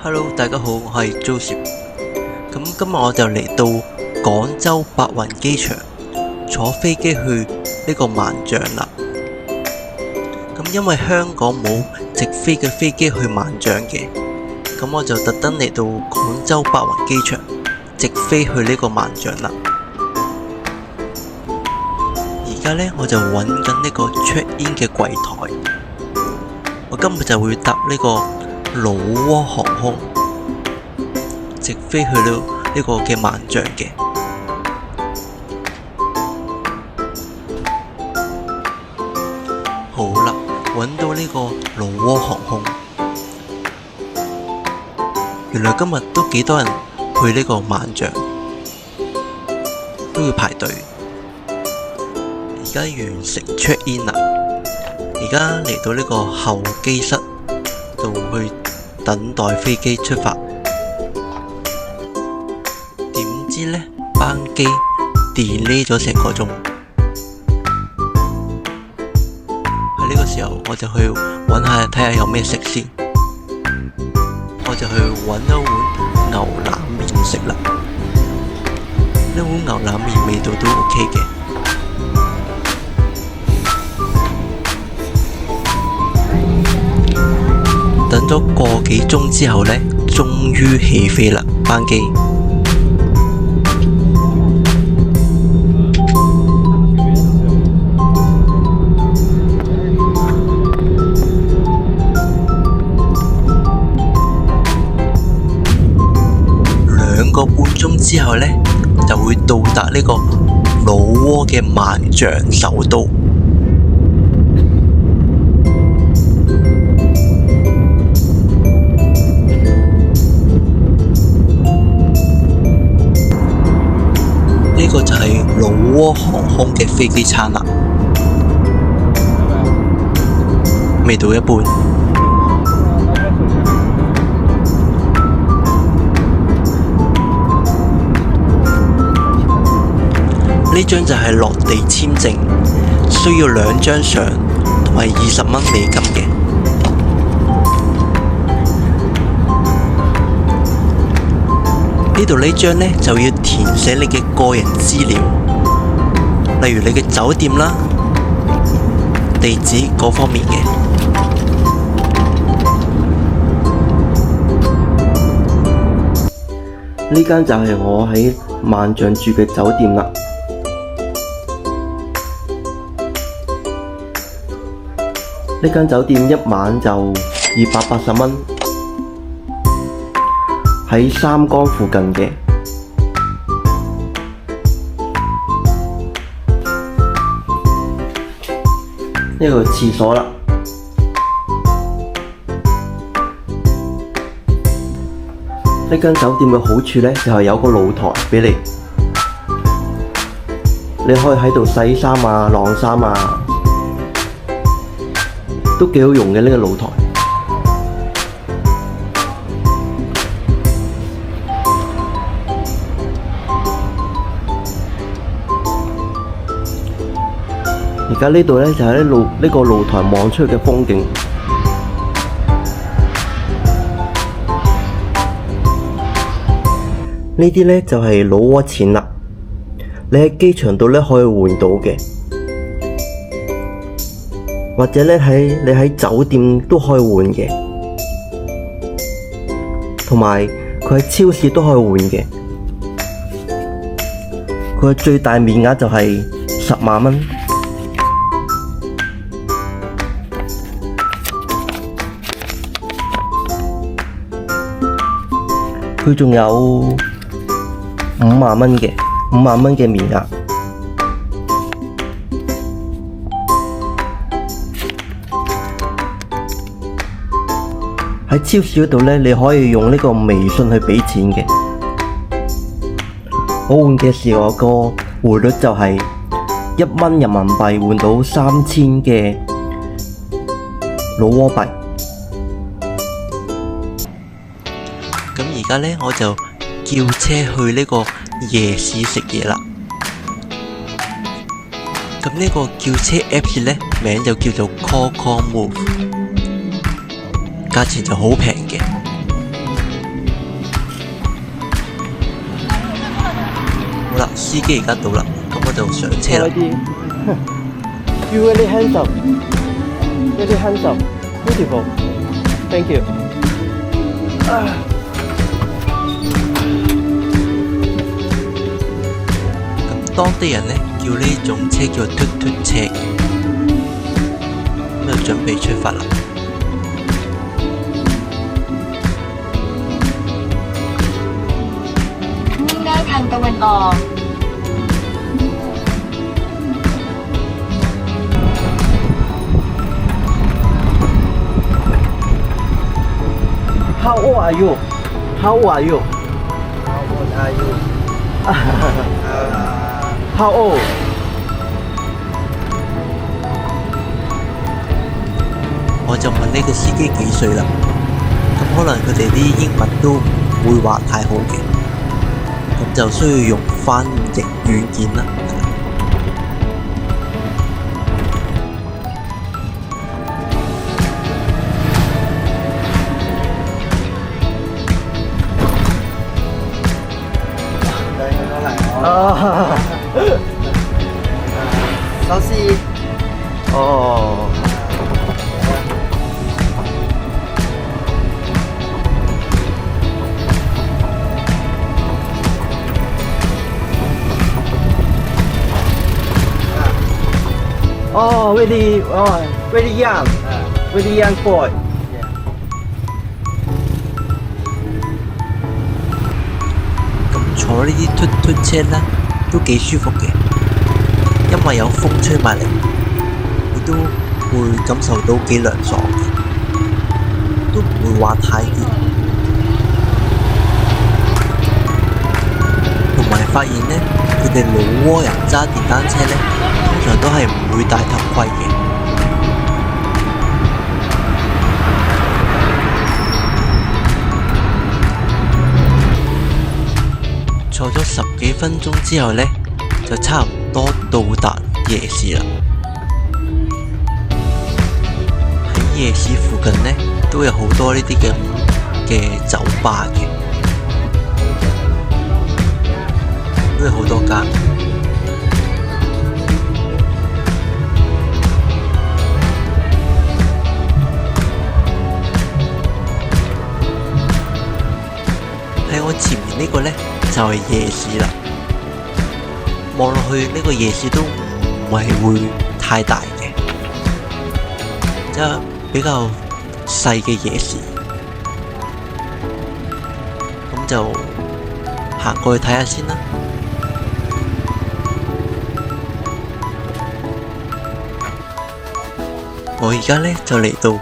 Hello， 大家好，我係 Joseph。咁今日我就嚟到廣州白雲機場，坐飛機去呢個萬象啦。咁因為香港冇直飛嘅飛機去萬象嘅，咁我就特登嚟到廣州白雲機場，直飛去呢個萬象啦。而家呢，我就揾緊呢個 check in 嘅櫃台。我今日就會搭呢個老撾航空，直飛去到呢個嘅萬象嘅。好啦，揾到呢個老撾航空。原來今日都幾多人去呢個萬象，都要排隊。而家完成 check in 啦，而家嚟到呢個候機室度去等待飛機出發。點知呢，班機 delay 咗成個鐘。喺呢個時候，我就去揾下睇下有咩食先。我就去揾一碗牛腩麵食啦。呢碗牛腩麵味道都 OK 嘅。等咗個幾鐘之後呢，終於起飛啦，班機。2個半鐘之後呢，就會到達呢個老撾嘅萬象首都。呢個就係老撾航空嘅飛機餐啦，味道一般。呢張就係落地簽證，需要2張相同埋20蚊美金嘅。呢度呢張呢，就要填寫你嘅個人資料，例如你嘅酒店啦、地址嗰方面嘅。呢間就係我喺萬象住嘅酒店啦。呢間酒店一晚就280蚊。喺三江附近嘅。呢個廁所啦。呢間酒店嘅好處呢，就係有個露台俾你，你可以喺度洗衫啊、晾衫啊，都幾好用嘅呢個露台。而家呢度呢，就係呢個露台望出去嘅風景。呢啲呢，就係老撾錢啦，你喺機場度呢，可以換到嘅，或者呢，你喺酒店都可以換嘅，同埋佢喺超市都可以換嘅。佢嘅最大面額就係10萬蚊。佢仲有5萬蚊嘅面額。喺超市嗰度呢，你可以用呢個微信去俾錢嘅。我換嘅時候個匯率就係1蚊人民幣換到3000嘅老撾幣。咁而家呢，我就叫車去呢個夜市食嘢啦。咁呢個叫車 Apps 呢，名就叫做 Call Move，價錢就好平嘅。好啦，司機而家到啦，咁我就上車啦。You really handsome, really handsome, beautiful. Thank you. 咁當地人呢，叫呢種車叫嘟嘟車嘅，咁就準備出發啦。มุ่งหน้าทางตะวันออก How old are you? How old are you? How old are you? How old? 我就問呢個司機幾歲啦，咁可能佢哋啲英文都唔會話太好嘅，咁就需要用翻譯軟件啦。Đây nó lại nó. Sáu xi. Oh. Oh, very young, very young boy. 咁坐呢啲嘟嘟車呢，都幾舒服嘅，因為有風吹埋嚟，你都會感受到幾涼爽嘅，都唔會話太熱。同埋發現呢，佢哋老撾人揸電單車呢，通常都係唔會戴頭盔嘅。坐咗10幾分鐘之後呢，就差唔多到達夜市啦。喺夜市附近呢，都有好多呢啲嘅酒吧嘅，都有好多間。喺我前面呢個呢，就係夜市啦。望落去呢個夜市都唔係會太大嘅，即係比較細嘅夜市。咁就行過去睇下先啦。我而家呢，就嚟到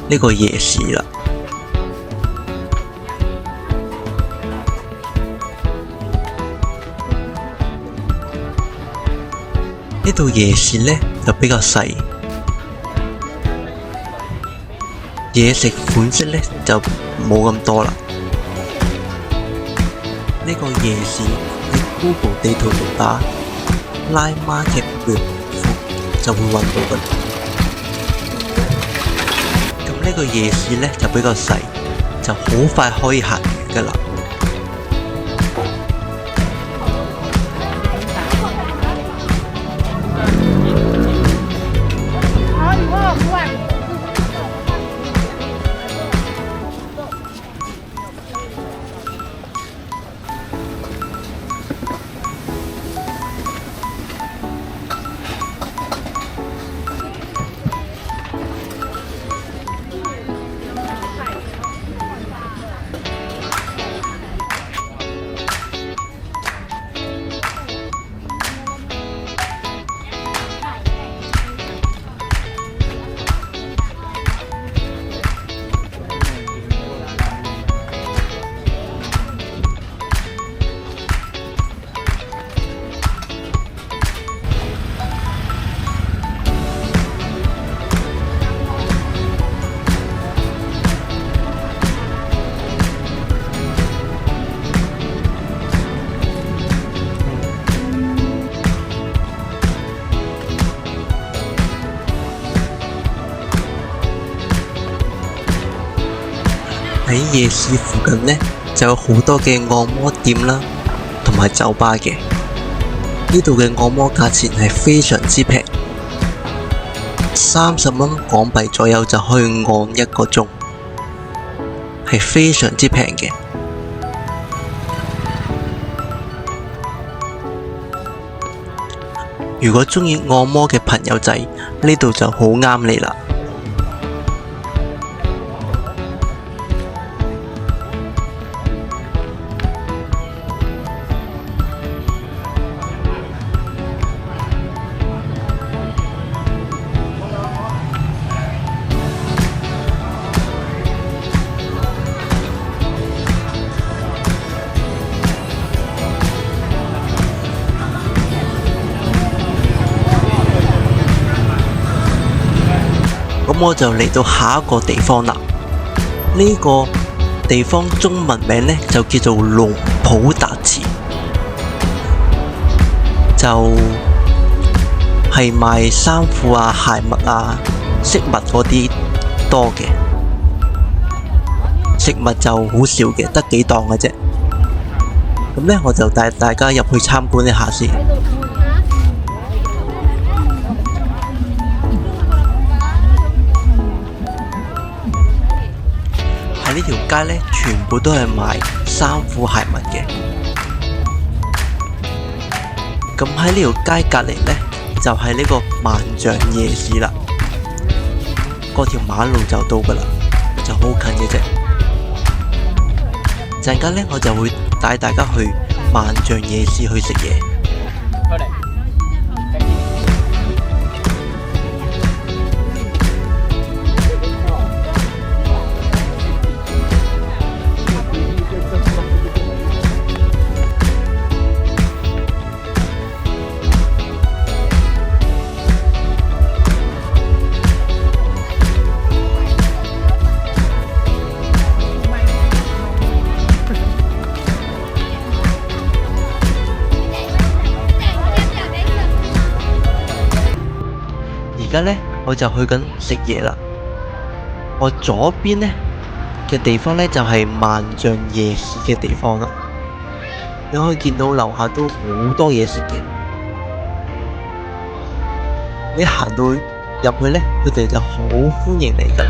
呢個夜市啦。呢度夜市呢就比較細，嘢食款式呢就冇咁多啦。呢個夜市喺 Google 地圖度打 Night Market 就會揾到㗎。咁呢個夜市呢就比較細，就好快可以行完㗎啦。喺夜市附近呢，就有好多嘅按摩店啦，同埋酒吧嘅。呢度嘅按摩價錢係非常之平，30蚊港幣左右就可以按1個鐘，係非常之平嘅。如果鍾意按摩嘅朋友仔，呢度就好啱你啦。咁我就嚟到下一個地方啦。呢個地方中文名呢，就叫做龍普達池，就係賣衫褲啊、鞋襪啊、飾物嗰啲多嘅，食物就好少嘅，得幾檔嘅啫。咁呢，我就帶大家入去參觀一下先。呢條街呢，全部都係賣衫褲鞋襪嘅。咁喺呢條街隔離呢，就係呢個萬象夜市啦。嗰條馬路就到㗎啦，就好近嘅啫。陣間呢，我就會帶大家去萬象夜市去食嘢。而家呢，我就去緊食嘢啦。我左邊呢嘅地方呢，就係萬象夜市嘅地方啦。你可以見到樓下都好多嘢食嘅。你行到入去呢，佢哋就好歡迎你㗎。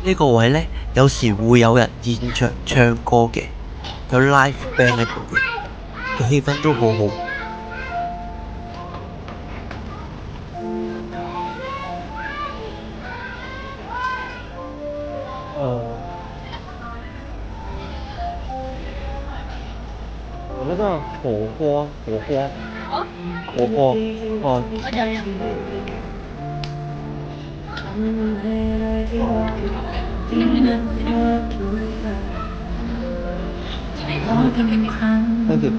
呢個位呢，有時會有人現場唱歌嘅，有 live band 喺度嘅，個氣氛都好好。我那個火鍋，哦。Thank you。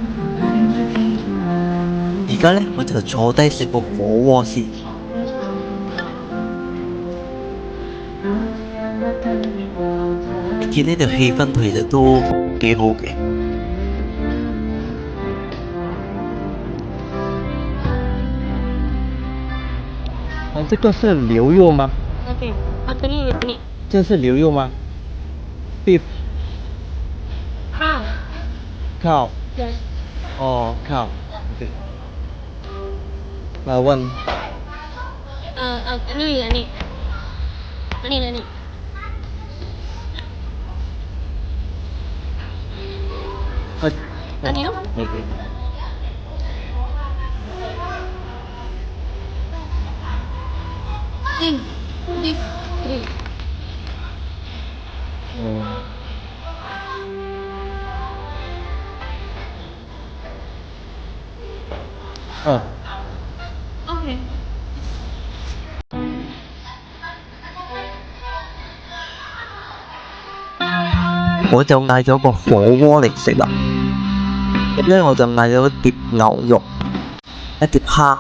而家呢，我就坐低食個火鍋先。見呢條氣氛其實都幾好嘅。這個是牛肉嗎？Okay. 這這是牛肉嗎 ？Beef。Cow。Yes。哦，cow。Okay。one。ini。Ini咯。Okay。Okay。我就嗌咗個火鍋嚟食啦。咁咧我就嗌咗一碟牛肉，一碟蝦，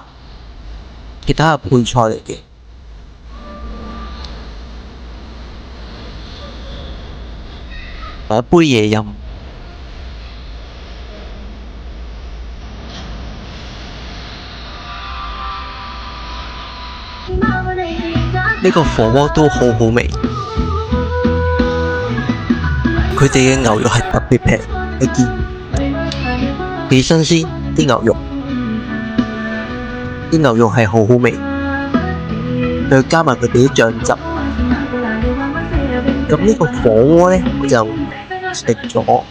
其他係配菜嚟嘅。一杯嘢飲。呢個火鍋都好好味。佢哋嘅牛肉係特別平，你見幾新鮮啲牛肉，啲牛肉係好好味，再加埋佢哋啲醬汁。咁呢個火鍋呢，我就食咗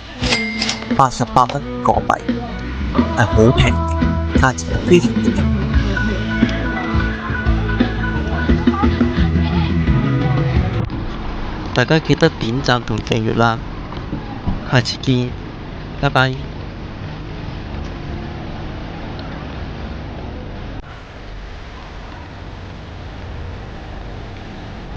88蚊港幣，係好平嘅，價錢非常之平。大家記得點讚同訂閱啦，下次見，拜拜。